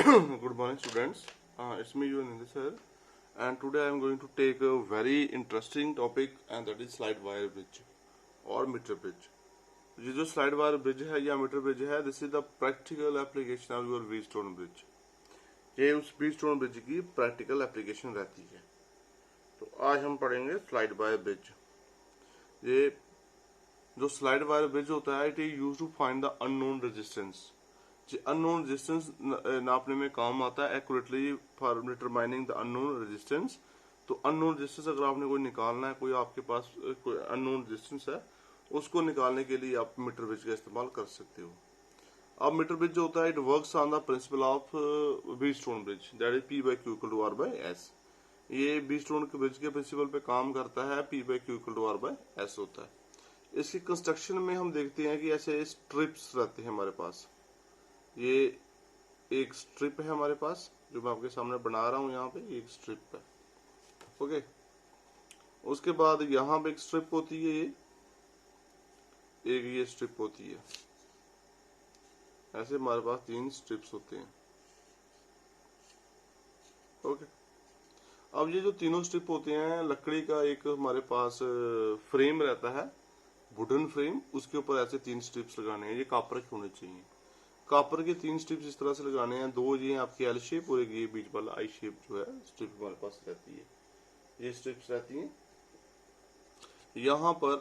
Good morning, students. It's me, Nindya sir, and today I am going to take a very interesting topic, and that is slide wire bridge or meter bridge. ये जो slide wire bridge है या meter bridge है, this is the practical application of your V-stone bridge. ये उस V-stone bridge की practical application रहती है. तो आज हम पढ़ेंगे slide wire bridge. ये जो slide wire bridge होता है, it is used to find the unknown resistance. Unknown resistance नापने में काम आता है accurately for determining the unknown resistance. तो अननोन रेजिस्टेंस अगर आपने कोई निकालना है, कोई आपके पास कोई अननोन रेजिस्टेंस है, उसको निकालने के लिए आप मीटर ब्रिज का इस्तेमाल कर सकते हो. अब मीटर ब्रिज जो होता है, it works on the principle of Wheatstone bridge, that is P by Q equal to R by S. ये व्हीटस्टोन के ब्रिज के प्रिंसिपल पे काम करता है. P by Q equal to R by S होता है. इसकी कंस्ट्रक्शन में हम देखते हैं कि ऐसे स्ट्रिप्स रहते हैं हमारे पास. ये एक स्ट्रिप है हमारे पास जो मैं आपके सामने बना रहा हूं. यहाँ पे एक स्ट्रिप है. ओके. उसके बाद यहाँ पे एक स्ट्रिप होती है, ये स्ट्रिप होती है. ऐसे हमारे पास 3 स्ट्रिप्स होते हैं. ओके. अब ये जो तीनों स्ट्रिप होते हैं, लकड़ी का एक हमारे पास फ्रेम रहता है, वुडन फ्रेम. उसके ऊपर ऐसे 3 स्ट्रिप्स लगाने हैं. ये कॉपर के होने चाहिए. कॉपर के 3 स्ट्रिप्स इस तरह से लगाने हैं. 2 ये आपकी एल शेप और एक ये बीच वाला आई शेप जो है स्ट्रिप हमारे पास रहती है. ये स्ट्रिप्स रहती हैं. यहाँ पर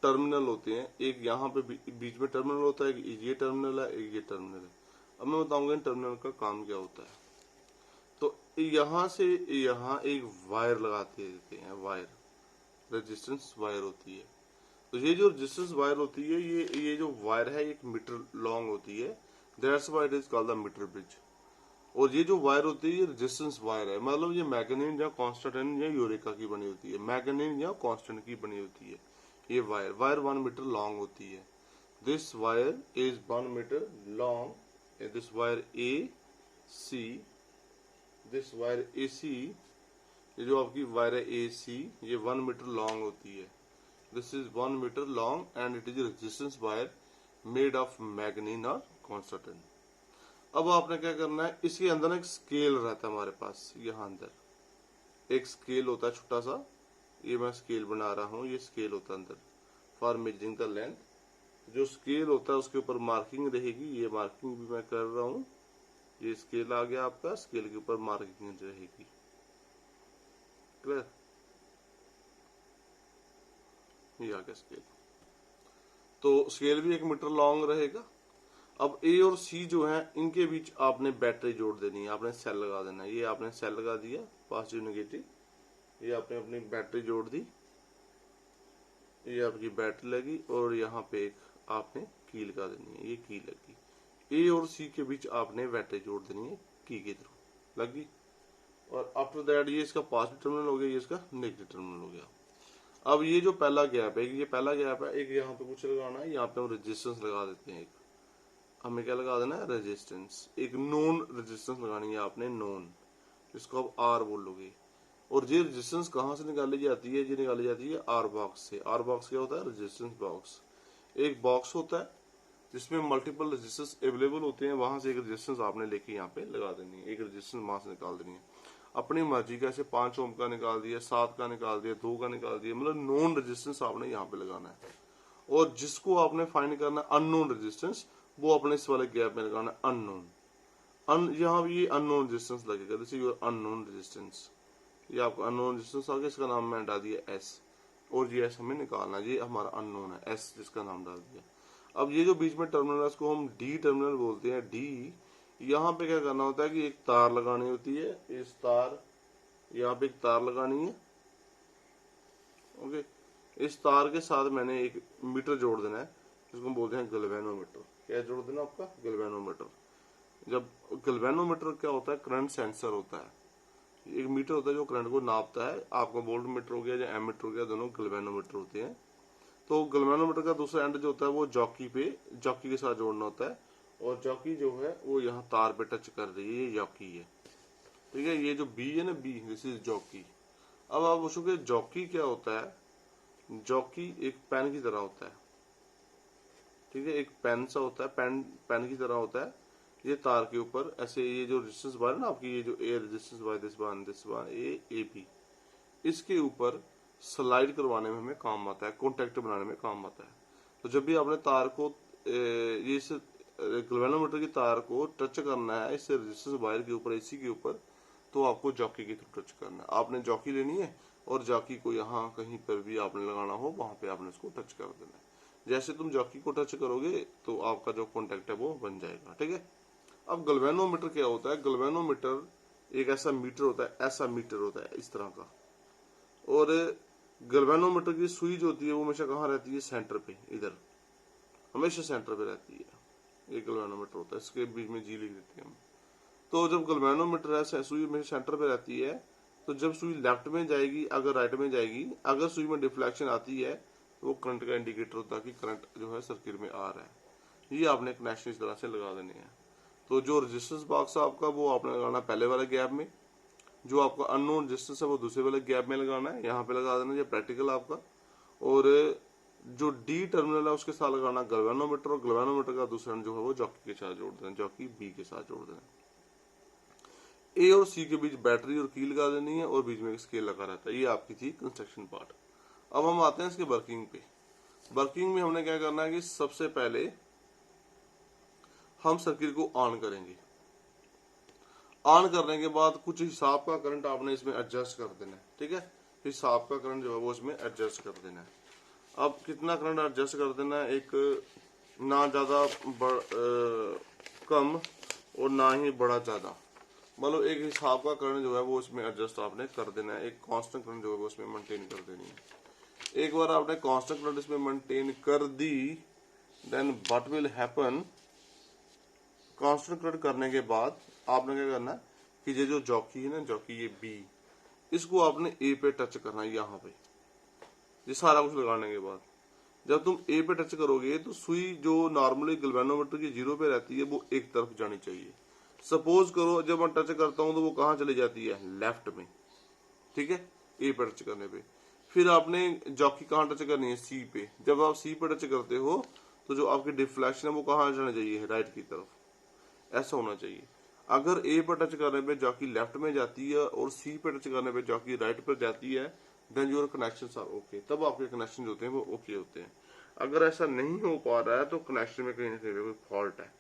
टर्मिनल होते हैं. एक यहाँ पे बीच में टर्मिनल होता है, एक ये टर्मिनल है, एक ये टर्मिनल है. अब मैं बताऊंगा इन टर्मिनल का काम क्या होता है. तो यहाँ से यहाँ एक वायर लगाते देते हैं. वायर रेजिस्टेंस वायर होती है. तो ये जो रेजिस्टेंस वायर होती है, ये जो वायर है 1 मीटर लॉन्ग होती है. That's why it is called the metre bridge. और ये जो वायर होती है ये रेजिस्टेंस वायर है. मतलब ये मैग्नीन या कांस्टेंट या यूरेका की बनी होती है. मैग्नीन या कांस्टेंट की बनी होती है. ये वायर 1 मीटर लॉन्ग होती है. This wire is 1 metre long. This wire A C, this wire A C, ये जो आपकी वायर है ए सी, ये 1 मीटर लॉन्ग होती है. This is 1 meter long and it is a resistance wire made of manganese or constant. अब आपने क्या करना है, इसके अंदर एक स्केल रहता है हमारे पास. यहाँ अंदर एक स्केल होता है छोटा सा. ये मैं स्केल बना रहा हूँ. ये स्केल होता है अंदर फॉर मेजरिंग द लेंथ. जो स्केल होता है उसके ऊपर मार्किंग रहेगी. ये मार्किंग भी मैं कर रहा हूँ. ये स्केल आ गया आपका. स्केल के ऊपर मार्किंग रहेगी. क्लियर. ये आ गया स्केल. तो स्केल भी 1 मीटर लॉन्ग रहेगा. अब ए और सी जो है, इनके बीच आपने बैटरी जोड़ देनी है. आपने सेल लगा देना है. ये आपने सेल लगा दिया, पॉजिटिव नेगेटिव. ये आपने अपनी बैटरी जोड़ दी. ये आपकी बैटरी लगी और यहाँ पे एक आपने की लगा देनी है. ये की लगी. ए और सी के बीच आपने बैटरी जोड़ देनी है की के थ्रू. लगी. और आफ्टर दैट ये इसका पॉजिटिव टर्मिनल हो गया, ये इसका नेगेटिव टर्मिनल हो गया. अब ये जो पहला गैप है, ये पहला गैप है, एक यहाँ पे कुछ लगाना है. यहाँ पे हम रेजिस्टेंस लगा देते हैं. एक हमें क्या लगा देना है, रेजिस्टेंस. एक नोन रेजिस्टेंस लगानी है आपने, नोन, जिसको आप आर बोलोगे. और ये रेजिस्टेंस कहाँ से निकाली जाती है, ये निकाली जाती है आर बॉक्स से. आर बॉक्स क्या होता है, रेजिस्टेंस बॉक्स. एक बॉक्स होता है जिसमें मल्टीपल रेजिस्टेंस अवेलेबल होते हैं. वहां से एक रेजिस्टेंस आपने लेके यहाँ पे लगा देनी है. एक रेजिस्टेंस वहां से निकाल देनी है अपनी मर्जी का. ऐसे 5 ओम का निकाल दिया, 7 का निकाल दिया, 2 का निकाल दिया. मतलब नॉन रेजिस्टेंस आपने यहाँ पे लगाना है. और जिसको आपने फाइंड करना है अननोन रेजिस्टेंस, वो अपने इस वाले गैप में लगाना है अननोन. यहाँ ये अननोन रेजिस्टेंस लगेगा. This is your unknown resistance. ये आपका अननोन रेजिस्टेंस आ गया. इसका नाम मैंने डाल दिया एस. और ये एस हमें निकालना है. ये हमारा अननोन है एस, जिसका नाम डाल दिया. अब ये जो बीच में टर्मिनल है, उसको हम डी टर्मिनल बोलते हैं. डी. यहाँ पे क्या करना होता है कि एक तार लगानी होती है. इस तार, यहाँ पे एक तार लगानी है. ओके. इस तार के साथ मैंने एक मीटर जोड़ देना है, जिसको हम बोलते हैं गैल्वेनोमीटर. क्या जोड़ देना आपका, गैल्वेनोमीटर. जब गैल्वेनोमीटर क्या होता है, करंट सेंसर होता है. एक मीटर होता है जो करंट को नापता है. आपका वोल्ट मीटर हो गया या एमीटर हो गया, दोनों गैल्वेनोमीटर होते हैं. तो गैल्वेनोमीटर का दूसरा एंड जो होता है वो जॉकी के साथ जोड़ना होता है. और जॉकी जो है वो यहाँ तार पे टच कर रही है. ये जॉकी है. ठीक है. ये जो बी है ना, बी, दिस इज जॉकी. अब आप पूछोगे जॉकी क्या होता है. जॉकी एक पेन की तरह होता है. ठीक है. एक पेन सा होता है, पेन की तरह होता है. ये तार के ऊपर ऐसे ये जो रेजिस्टेंस वायर है ना आपकी, ये जो a resistance wire this one A B, इसके ऊपर स्लाइड करवाने में हमें काम आता है, कॉन्टेक्ट बनाने में काम आता है। तो जब भी आपने तार को ये इस गैल्वेनोमीटर की तार को टच करना है इस रेजिस्टेंस वायर के ऊपर, एसी के ऊपर, तो आपको जॉकी के थ्रू टच करना है। आपने जॉकी लेनी है और जॉकी को यहाँ कहीं पर भी आपने लगाना हो वहां पे आपने इसको टच कर देना है। जैसे तुम जॉकी को टच करोगे तो आपका जो कॉन्टेक्ट है वो बन जाएगा, ठीक है। अब गैल्वेनोमीटर क्या होता है? गैल्वेनोमीटर एक ऐसा मीटर होता है, ऐसा मीटर होता है इस तरह का, और गैल्वेनोमीटर की सुई जो होती है वो हमेशा कहाँ रहती है? सेंटर पे, इधर हमेशा सेंटर पे रहती है। ये गैल्वेनोमीटर होता है, इसके बीच में जी लिख देते हैं हम। तो जब गैल्वेनोमीटर है सुई में सेंटर पे रहती है, तो जब सुई लेफ्ट में जाएगी, अगर राइट में जाएगी, अगर सुई में डिफ्लेक्शन आती है तो वो करंट का इंडिकेटर होता है कि करंट जो है सर्किट में आ रहा है। ये आपने कनेक्शन इस तरह से लगा देने हैं। तो जो रेजिस्टेंस बॉक्स है आपका वो आपने लगाना पहले वाले गैप में, जो आपका अननोन रेजिस्टेंस है वो दूसरे वाले गैप में लगाना है, यहाँ पे लगा देना, ये प्रैक्टिकल आपका। और जो डी टर्मिनल है उसके साथ लगाना गैल्वेनोमीटर, और गैल्वेनोमीटर का दूसरा जो है वो जॉकी के साथ जोड़ देना, जॉकी बी के साथ जोड़ देना। ए और सी के बीच बैटरी और की लगा देनी है, और बीच में एक स्केल लगा रहता है। ये आपकी थी कंस्ट्रक्शन पार्ट। अब हम आते हैं इसके वर्किंग पे। वर्किंग में हमने क्या करना है कि सबसे पहले हम सर्किट को ऑन करेंगे। ऑन करने के बाद कुछ हिसाब का करंट आपने इसमें एडजस्ट कर देना है, ठीक है। हिसाब का करंट जो है वो इसमें एडजस्ट कर देना है। अब कितना करंट एडजस्ट कर देना है? एक ना ज्यादा कम और ना ही बड़ा ज्यादा, मतलब एक हिसाब का करंट जो है वो इसमें एडजस्ट आपने कर देना है। एक कांस्टेंट करंट जो है वो इसमें मेंटेन कर देनी है। एक बार आपने कांस्टेंट करंट इसमें मेंटेन कर दी, then what will happen, constant current करने के बाद आपने क्या करना है कि ये जो जॉकी है ना, जॉकी ये बी, इसको आपने ए पे टच करना है यहाँ पे। ये सारा कुछ लगाने के बाद जब तुम ए पे टच करोगे तो सुई जो नॉर्मली गैल्वेनोमीटर की जीरो पे रहती है वो एक तरफ जानी चाहिए। सपोज करो जब मैं टच करता हूं तो वो कहाँ चली जाती है? लेफ्ट में, ठीक है, ए पे टच करने पे। फिर आपने जॉकी कहाँ टच करनी है? सी पे। जब आप सी पे टच करते हो तो जो आपकी डिफ्लेक्शन है वो कहाँ जाना चाहिए? राइट की तरफ, ऐसा होना चाहिए। अगर ए पर टच करने पे जॉकी लेफ्ट में जाती है और सी पे टच करने पे जॉकी राइट पर जाती है, then your connections are okay. तब आपके कनेक्शन होते हैं वो ओके होते हैं। अगर ऐसा नहीं हो पा रहा है तो कनेक्शन में कहीं ना कहीं कोई फॉल्ट है,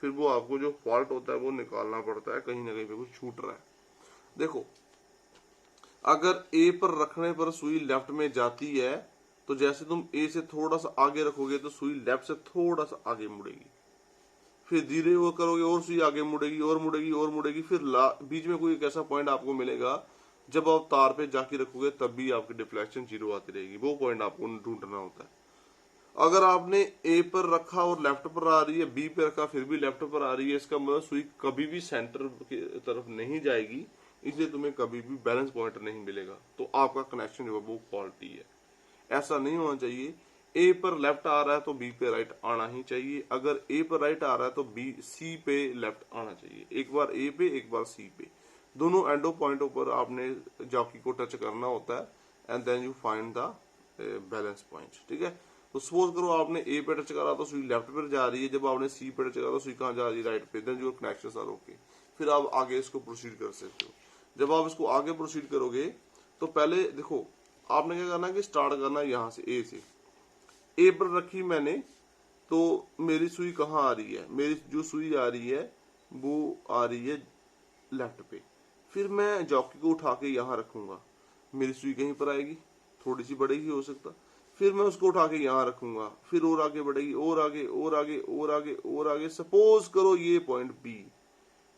फिर वो आपको जो फॉल्ट होता है वो निकालना पड़ता है, कहीं ना कहीं पे कुछ छूट रहा है। देखो, अगर ए पर रखने पर सुई लेफ्ट में जाती है तो जैसे तुम ए से थोड़ा सा आगे रखोगे तो सुई लेफ्ट से थोड़ा सा आगे मुड़ेगी, फिर धीरे वो करोगे और सुई आगे मुड़ेगी और मुड़ेगी और मुड़ेगी, फिर बीच में कोई एक ऐसा पॉइंट आपको मिलेगा जब आप तार पे जाके रखोगे तब भी आपकी डिफ्लेक्शन जीरो आती रहेगी। वो पॉइंट आपको ढूंढना होता है। अगर आपने ए पर रखा और लेफ्ट पर आ रही है, बी पे रखा फिर भी लेफ्ट पर आ रही है, इसका मतलब सुई कभी भी सेंटर की तरफ नहीं जाएगी, इसलिए तुम्हें कभी भी बैलेंस पॉइंट नहीं मिलेगा। तो आपका कनेक्शन जो है वो फॉल्टी है। ऐसा नहीं होना चाहिए। ए पर लेफ्ट आ रहा है तो बी पे राइट आना ही चाहिए। अगर ए पर राइट आ रहा है तो बी सी पे लेफ्ट आना चाहिए। एक बार ए पे एक बार सी पे, दोनों एंडो पॉइंटों पर आपने जॉकी को टच करना होता है, and then you find the balance point, ठीक है। तो सपोज करो आपने ए पे टच करा तो सुई लेफ्ट पर जा रही है, जब आपने सी पे टच करा तो सुई कहाँ जा रही है? राइट पे। Then your connections are okay. फिर आप आगे इसको प्रोसीड कर सकते हो। जब आप इसको आगे प्रोसीड करोगे तो पहले देखो आपने क्या करना है कि स्टार्ट करना है यहाँ से, ए से। ए पर रखी मैंने तो मेरी सुई कहाँ आ रही है? मेरी जो सुई आ रही है वो आ रही है लेफ्ट पे। फिर मैं जॉकी को उठा के यहाँ रखूंगा, मेरी सुई कहीं पर आएगी, थोड़ी सी बढ़ेगी हो सकता, फिर मैं उसको उठा के यहाँ रखूंगा, फिर और आगे बढ़ेगी, और आगे और आगे और आगे और आगे। सपोज करो ये पॉइंट बी,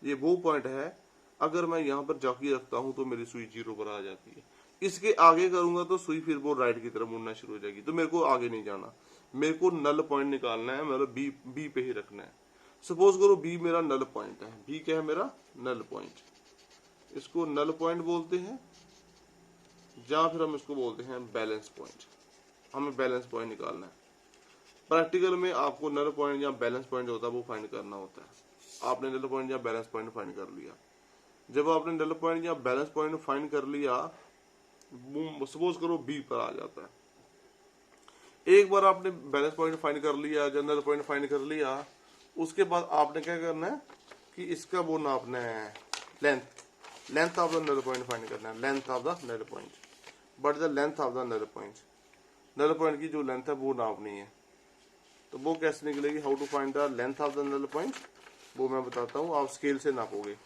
ये वो पॉइंट है, अगर मैं यहाँ पर जॉकी रखता हूँ तो मेरी सुई जीरो पर आ जाती है। इसके आगे करूंगा तो सुई फिर वो राइट की तरफ मुड़ना शुरू हो जाएगी। तो मेरे को आगे नहीं जाना, मेरे को नल पॉइंट निकालना है, मतलब बी पे ही रखना है। सपोज करो बी मेरा नल पॉइंट है। बी क्या है? मेरा नल पॉइंट। इसको नल पॉइंट बोलते हैं, या फिर हम इसको बोलते हैं बैलेंस पॉइंट। हमें बैलेंस पॉइंट निकालना है। प्रैक्टिकल में आपको नल पॉइंट या बैलेंस पॉइंट होता है वो फाइंड करना होता है। आपने नल पॉइंट या बैलेंस पॉइंट फाइंड कर लिया। जब आपने नल पॉइंट या बैलेंस पॉइंट फाइंड कर लिया, सपोज करो बी पर आ जाता है। एक बार आपने बैलेंस पॉइंट फाइंड कर लिया, जनरल पॉइंट फाइंड कर लिया, उसके बाद आपने क्या करना है कि इसका वो नापना है length of the null point find करना है, length of the null point, but the length of the null point की जो लेंथ है वो नापनी है। तो वो कैसे निकलेगी, how to find the length of the null point, वो मैं बताता हूँ। आप स्केल से नापोगे,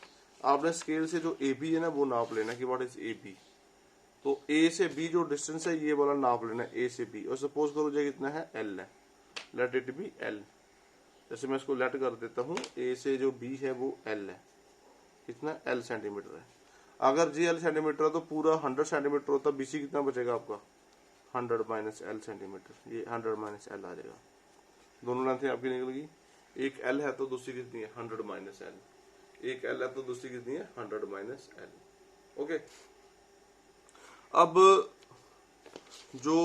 आपने स्केल से जो ए बी है ना वो नाप लेना कि व्हाट इज ए बी। तो ए से बी जो डिस्टेंस है ये वाला नाप लेना ए से बी, और सपोज करो जो कितना है एल है, लेट इट बी एल। जैसे मैं इसको लेट कर देता हूँ, ए से जो बी है वो एल है, कितना एल सेंटीमीटर है। अगर जी एल सेंटीमीटर है तो पूरा 100 सेंटीमीटर होता, बीसी कितना बचेगा आपका 100 माइनस एल सेंटीमीटर, ये 100 माइनस एल आ जाएगा। दोनों लेंथ आपकी निकल गई, एक एल है तो दूसरी कितनी है 100 माइनस एल, एक एल है तो दूसरी कितनी है 100 माइनस एल। ओके, अब जो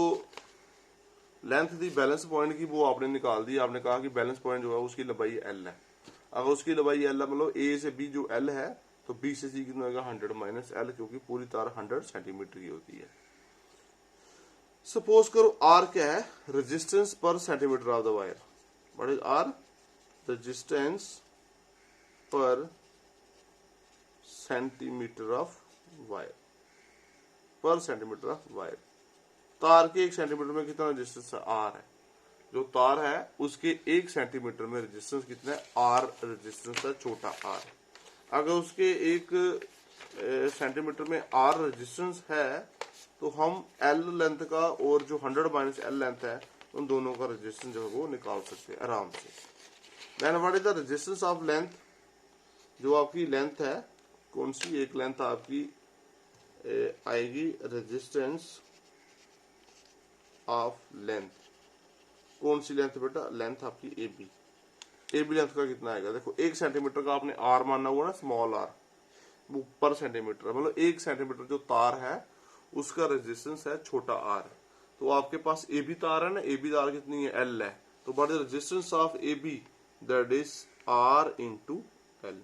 लेंथ थी बैलेंस पॉइंट की वो आपने निकाल दी। आपने कहा कि बैलेंस पॉइंट जो है उसकी लंबाई एल है। अगर उसकी लंबाई एल है, मतलब ए से बी जो एल है, तो बी से सी कितना होगा 100 माइनस एल, क्योंकि पूरी तार 100 सेंटीमीटर की होती है। सपोज करो आर क्या है, resistance per centimetre of the wire. What is R, resistance per centimetre of wire, per centimetre of wire. तार के 1 सेंटीमीटर में कितना रेजिस्टेंस है, आर है। जो तार है उसके 1 सेंटीमीटर में रेजिस्टेंस कितना है, आर रेजिस्टेंस है, छोटा आर। अगर उसके 1 सेंटीमीटर में आर रेजिस्टेंस है तो हम एल लेंथ का और जो 100 माइनस एल लेंथ है उन दोनों का रेजिस्टेंस जो है वो निकाल सकते हैं आराम से। Then what is the resistance of length, जो आपकी लेंथ है, कौन सी एक लेंथ आपकी आएगी, रेजिस्टेंस ऑफ लेंथ, कौन सी लेंथ बेटा, लेंथ आपकी A B. A B length का कितना आएगा, देखो 1 सेंटीमीटर का आपने आर मानना हुआ ना, स्मॉल आर, वो पर सेंटीमीटर, मतलब 1 सेंटीमीटर जो तार है उसका रेजिस्टेंस है छोटा आर। तो आपके पास ए बी तार है ना, ए बी तार कितनी है, एल है, तो what is resistance of A B, that is R into L.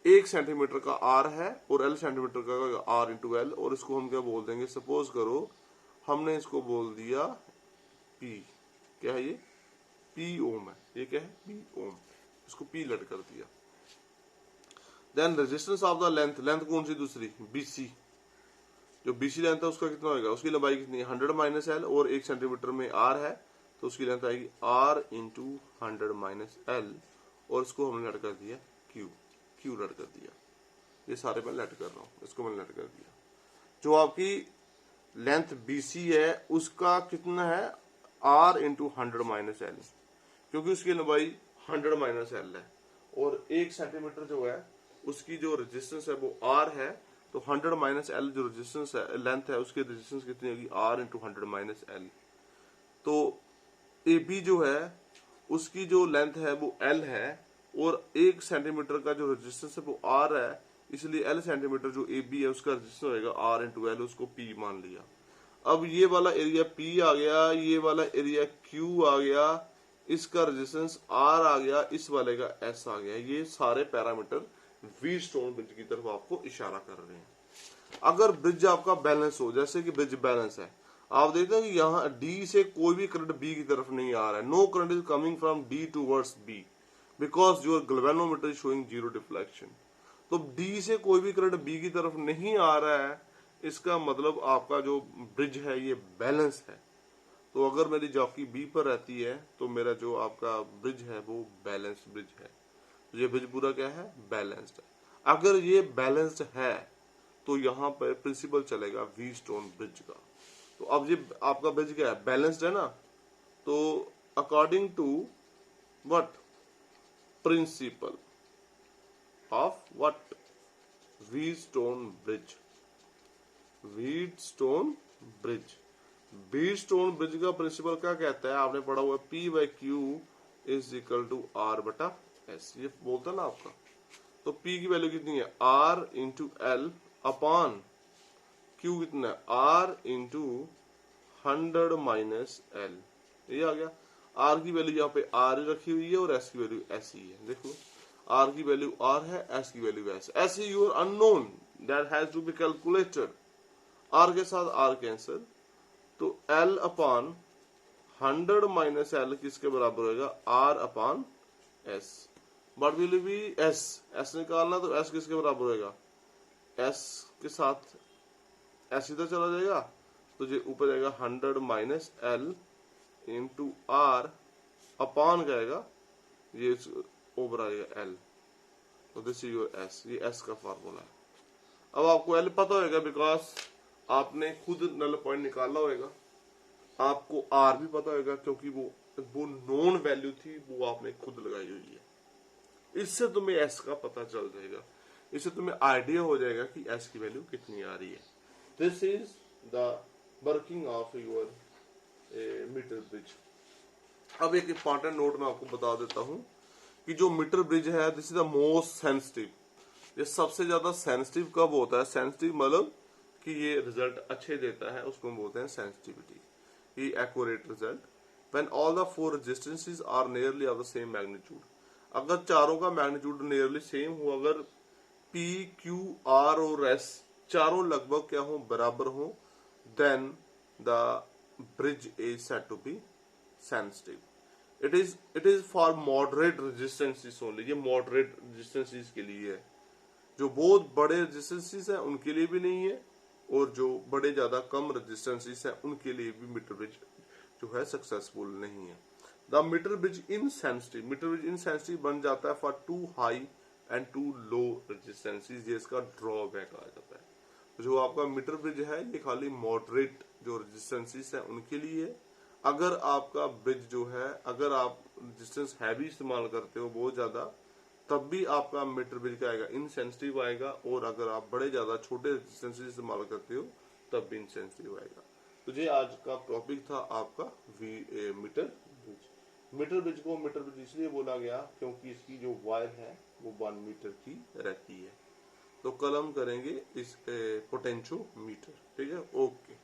1 centimetre का आर है और एल सेंटीमीटर का आर इंटू एल, और इसको हम क्या बोल देंगे, सपोज करो हमने इसको बोल दिया पी, क्या है ये, पी ओम है, ये क्या है, पी ओम, इसको पी लेट कर दिया। Then resistance of the length, length कौन सी दूसरी, बीसी, जो बीसी लेंथ है उसका कितना होगा, उसकी लंबाई कितनी है 100 माइनस एल, और 1 सेंटीमीटर में आर है तो उसकी लेंथ आएगी आर इंटू 100 माइनस एल, और इसको हमने लेट कर दिया क्यू, क्यू लेट कर दिया। ये सारे मैं लेट कर रहा हूँ, इसको मैंने लेट कर दिया। जो आपकी लेंथ बीसी है उसका कितना है, आर इंटू 100 माइनस एल, क्योंकि उसकी लंबाई 100 माइनस एल है, और 1 सेंटीमीटर जो है उसकी जो रेजिस्टेंस है वो आर है, तो 100 माइनस एल जो रेजिस्टेंस है, लेंथ है, उसकी रेजिस्टेंस कितनी होगी, आर इंटू 100 माइनस एल। तो ए बी जो है उसकी जो लेंथ है वो एल है, और 1 सेंटीमीटर का जो रेजिस्टेंस है वो आर है, इसलिए एल सेंटीमीटर जो ए बी है उसका रेजिस्टेंस होगा आर इंटू एल, उसको पी मान लिया। अब ये वाला एरिया पी आ गया, ये वाला एरिया क्यू आ गया, इसका रेजिस्टेंस आर आ गया, इस वाले का एस आ गया। ये सारे पैरामीटर व्हीटस्टोन ब्रिज की तरफ आपको इशारा कर रहे हैं। अगर ब्रिज आपका बैलेंस हो, जैसे कि ब्रिज बैलेंस है, आप देखते हैं कि यहाँ डी से कोई भी करंट बी की तरफ नहीं आ रहा है, no current is coming from D towards B because your galvanometer is showing 0 deflection. तो डी से कोई भी करंट बी की तरफ नहीं आ रहा है, इसका मतलब आपका जो ब्रिज है ये बैलेंस है। तो अगर मेरी जॉकी बी पर रहती है तो मेरा जो आपका ब्रिज है वो बैलेंस्ड ब्रिज है, तो ये ब्रिज पूरा क्या है, बैलेंस्ड है। अगर ये बैलेंस्ड है तो यहाँ पर प्रिंसिपल चलेगा व्हीटस्टोन ब्रिज का। तो अब ये आपका ब्रिज क्या है, बैलेंस्ड है ना, तो according to what, principle of what, Wheatstone bridge, Wheatstone bridge. Wheatstone bridge का प्रिंसिपल क्या कहता है, आपने पढ़ा हुआ P by Q is equal to R बटा एस, ये बोलता है ना आपका। तो पी की वैल्यू कितनी है, R into L upon Q कितना है, आर इंटू 100 माइनस एल, ये आ गया। आर की वैल्यू यहाँ पे आर रखी हुई है और एस की वैल्यू एस ही है। देखो आर की वैल्यू आर है, एस की value S, S is your unknown that has to be calculated. R के साथ आर कैंसिल, तो एल अपॉन 100 माइनस एल किसके बराबर होगा, R upon S, but will be S, S निकालना तो एस किसके बराबर होएगा, एस के साथ एस इधर चला जाएगा तो ये ऊपर जाएगा 100 minus L into R upon कहेगा ये ओवर आएगा एल, तो दिस इज योर एस, ये एस का फार्मूला है। अब आपको एल पता होगा बिकॉज आपने खुद नल पॉइंट निकाला होगा, आपको आर भी पता होगा क्योंकि वो नॉन वैल्यू थी, वो आपने खुद लगाई हुई है। इससे तुम्हें एस का पता चल जाएगा, इससे तुम्हें आइडिया हो जाएगा कि एस की वैल्यू कितनी आ रही है। This is the working of your metre bridge. अब एक इंपॉर्टेंट नोट मैं आपको बता देता हूं कि जो मीटर ब्रिज है this is the most sensitive, ये सबसे ज्यादा सेंसिटिव कब होता है, सेंसिटिव मतलब कि ये रिजल्ट अच्छे देता है, उसको हम बोलते हैं सेंसिटिविटी, ये accurate result when all the four resistances are nearly of the same magnitude. अगर चारों का मैग्नीट्यूड नियरली सेम हो, अगर P, Q, R और S चारों लगभग क्या हो, बराबर हो, then the bridge is said to be sensitive. It is for moderate resistances only, ये मॉडरेट रेजिस्टेंसेस के लिए है। जो बहुत बड़े रेजिस्टेंसेस हैं उनके लिए भी नहीं है, और जो बड़े ज्यादा कम रेजिस्टेंसेस हैं उनके लिए भी मीटर ब्रिज जो है सक्सेसफुल नहीं है। The metre bridge insensitive, metre bridge insensitive बन जाता है for too high and too low resistances, ये इसका ड्रॉबैक आ जाता है। तो जो आपका मीटर ब्रिज है ये खाली मॉडरेट जो रेजिस्टेंसेस है उनके लिए है। अगर आपका ब्रिज जो है, अगर आप रेजिस्टेंस हैवी इस्तेमाल करते हो बहुत ज्यादा, तब भी आपका मीटर ब्रिज का आएगा इनसेंसिटिव आएगा, और अगर आप बड़े ज्यादा छोटे रेजिस्टेंसेस इस्तेमाल करते हो तब भी इनसेंसिटिव आएगा। तो ये आज का टॉपिक था आपका मीटर ब्रिज। मीटर ब्रिज को मीटर ब्रिज इसलिए बोला गया क्योंकि इसकी जो वायर है वो 1 मीटर की रहती है। तो कल हम करेंगे इस पोटेंशियोमीटर, ठीक है, ओके।